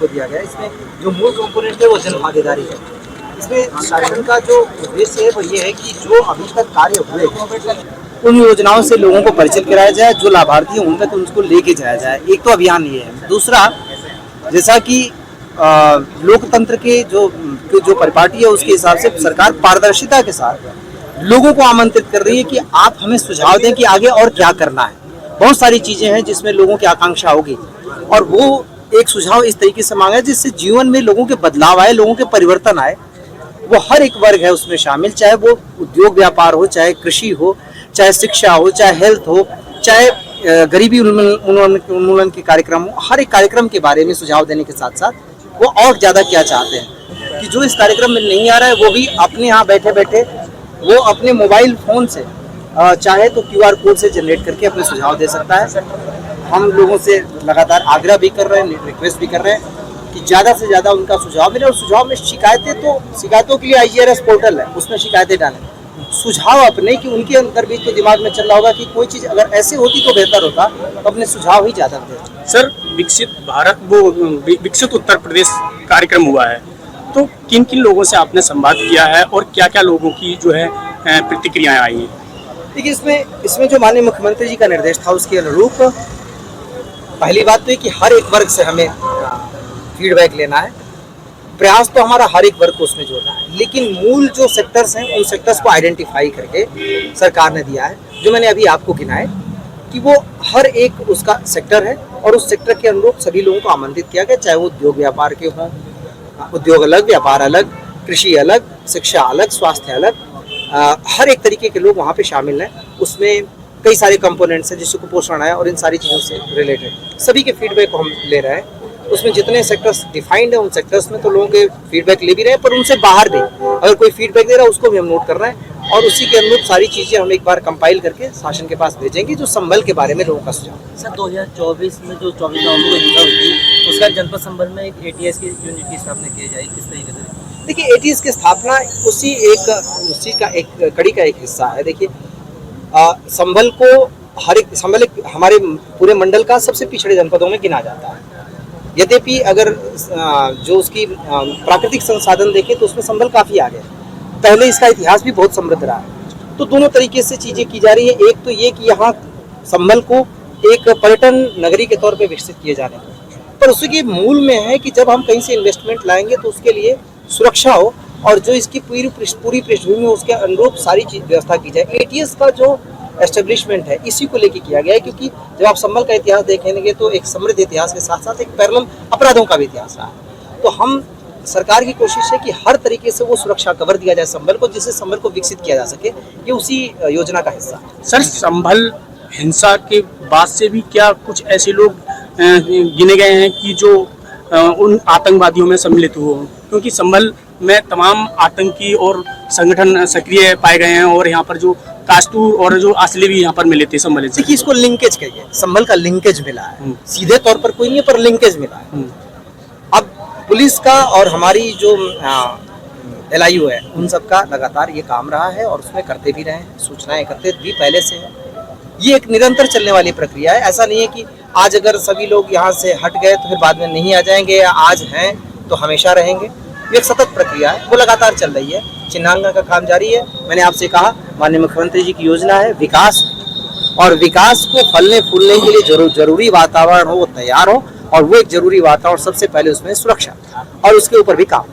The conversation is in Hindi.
इसको दिया गया है। इसमें जो मूल कंपोनेंट है वो जन भागीदारी है। इसमें शासन का जो उद्देश्य है वो ये है कि जो अभी तक कार्य हुए उन योजनाओं से लोगों को परिचित कराया जाए, जो लाभार्थी हैं उन तक उनको लेके जाया जाए। एक तो अभियान ये है। दूसरा, जैसा कि लोकतंत्र के जो परिपाटी है उसके हिसाब से सरकार पारदर्शिता के साथ लोगों को आमंत्रित कर रही है कि आप हमें सुझाव दें कि आगे और क्या करना है। बहुत सारी चीजें हैं जिसमें लोगों की आकांक्षा होगी और वो एक सुझाव इस तरीके से मांगा है जिससे जीवन में लोगों के बदलाव आए, लोगों के परिवर्तन आए। वो हर एक वर्ग है उसमें शामिल, चाहे वो उद्योग व्यापार हो, चाहे कृषि हो, चाहे शिक्षा हो, चाहे हेल्थ हो, चाहे गरीबी उन्मूलन के कार्यक्रम हो। हर एक कार्यक्रम के बारे में सुझाव देने के साथ साथ वो और ज़्यादा क्या चाहते हैं कि जो इस कार्यक्रम में नहीं आ रहा है वो भी अपने यहाँ बैठे बैठे वो अपने मोबाइल फ़ोन से चाहे तो QR कोड से जनरेट करके अपने सुझाव दे सकता है। हम लोगों से लगातार आग्रह भी कर रहे हैं, रिक्वेस्ट भी कर रहे हैं कि ज़्यादा से ज़्यादा उनका सुझाव मिले और सुझाव में शिकायतों के लिए IGRS पोर्टल है, उसमें शिकायतें डालें। सुझाव अपने कि उनके अंदर भी तो दिमाग में चल रहा होगा कि कोई चीज़ अगर ऐसे होती तो बेहतर होता, तो अपने सुझाव ही ज़्यादा दें। सर, विकसित उत्तर प्रदेश कार्यक्रम हुआ है, तो किन किन लोगों से आपने संवाद किया है और क्या क्या लोगों की जो है प्रतिक्रियाएं आई हैं? देखिए, इसमें जो माननीय मुख्यमंत्री जी का निर्देश था उसके अनुरूप पहली बात तो है कि हर एक वर्ग से हमें फीडबैक लेना है। प्रयास तो हमारा हर एक वर्ग को उसमें जोड़ना है, लेकिन मूल जो सेक्टर्स हैं उन सेक्टर्स को आइडेंटिफाई करके सरकार ने दिया है, जो मैंने अभी आपको गिनाए कि वो हर एक उसका सेक्टर है और उस सेक्टर के अनुरूप सभी लोगों को आमंत्रित किया गया, चाहे वो उद्योग व्यापार के हों, उद्योग अलग, व्यापार अलग, कृषि अलग, शिक्षा अलग, स्वास्थ्य अलग, हर एक तरीके के लोग वहाँ पे शामिल हैं। उसमें कई सारे कंपोनेंट्स हैं जिससे कुपोषण है और इन सारी चीज़ों से रिलेटेड सभी के फीडबैक को हम ले रहे हैं। उसमें जितने सेक्टर्स डिफाइंड है उन सेक्टर्स में तो लोगों के फीडबैक ले भी रहे हैं, पर उनसे बाहर भी अगर कोई फीडबैक दे रहा है उसको भी हम नोट कर रहे हैं और उसी के अनुरूप सारी चीज़ें हम एक बार कंपाइल करके शासन के पास भेजेंगे, जो संभल के बारे में लोगों का सुझाव। सर, 2024 में जो 24 नवंबर को हिंसा हुई थी उसका जनपद संभल में एक ATS की यूनिट की स्थापना की जाएगी, किस तरीके से? देखिए, ATS की स्थापना उसी का एक कड़ी का एक हिस्सा है। देखिए, संभल हमारे पूरे मंडल का सबसे पिछड़े जनपदों में गिना जाता है। यद्यपि अगर जो उसकी प्राकृतिक संसाधन देखें तो उसमें संभल काफ़ी आगे है। पहले इसका इतिहास भी बहुत समृद्ध रहा है। तो दोनों तरीके से चीज़ें की जा रही है। एक तो ये कि यहाँ संभल को एक पर्यटन नगरी के तौर पे विकसित किए जाने को, पर उसके मूल में है कि जब हम कहीं से इन्वेस्टमेंट लाएंगे तो उसके लिए सुरक्षा हो और जो इसकी पूरी पृष्ठभूमि हो उसके अनुरूप सारी चीज व्यवस्था की जाए। ATS का जो एस्टेब्लिशमेंट है इसी को लेके किया गया है, क्योंकि जब आप संभल का इतिहास देखेंगे तो एक समृद्ध इतिहास के साथ साथ एक पैरेलल अपराधों का भी इतिहास रहा है। तो हम सरकार की कोशिश है कि हर तरीके से वो सुरक्षा कवर दिया जाए संभल को, जिससे संभल को विकसित किया जा सके। ये उसी योजना का हिस्सा है। सर, संभल हिंसा के बाद से भी क्या कुछ ऐसे लोग गिने गए हैं कि जो उन आतंकवादियों में सम्मिलित हुए हों? क्योंकि संभल में तमाम आतंकी और संगठन सक्रिय पाए गए हैं और यहाँ पर जो कास्तू और जो असली भी यहाँ पर मिले थे संभल से। देखिए, इसको लिंकेज कहिए, संभल का लिंकेज मिला है, सीधे तौर पर कोई नहीं पर लिंकेज मिला है। अब पुलिस का और हमारी जो LIU है उन सबका लगातार ये काम रहा है और उसमें करते भी रहे हैं, सूचनाएं एकत्रित भी पहले से है। ये एक निरंतर चलने वाली प्रक्रिया है। ऐसा नहीं है कि आज अगर सभी लोग यहाँ से हट गए तो फिर बाद में नहीं आ जाएंगे, या आज हैं तो हमेशा रहेंगे। ये एक सतत प्रक्रिया है, वो लगातार चल रही है। चिन्हांकन का काम जारी है। मैंने आपसे कहा माननीय मुख्यमंत्री जी की योजना है विकास, और विकास को फलने फूलने के लिए जरूरी वातावरण हो, वो तैयार हो, और वो एक जरूरी वातावरण सबसे पहले उसमें सुरक्षा और उसके ऊपर भी काम।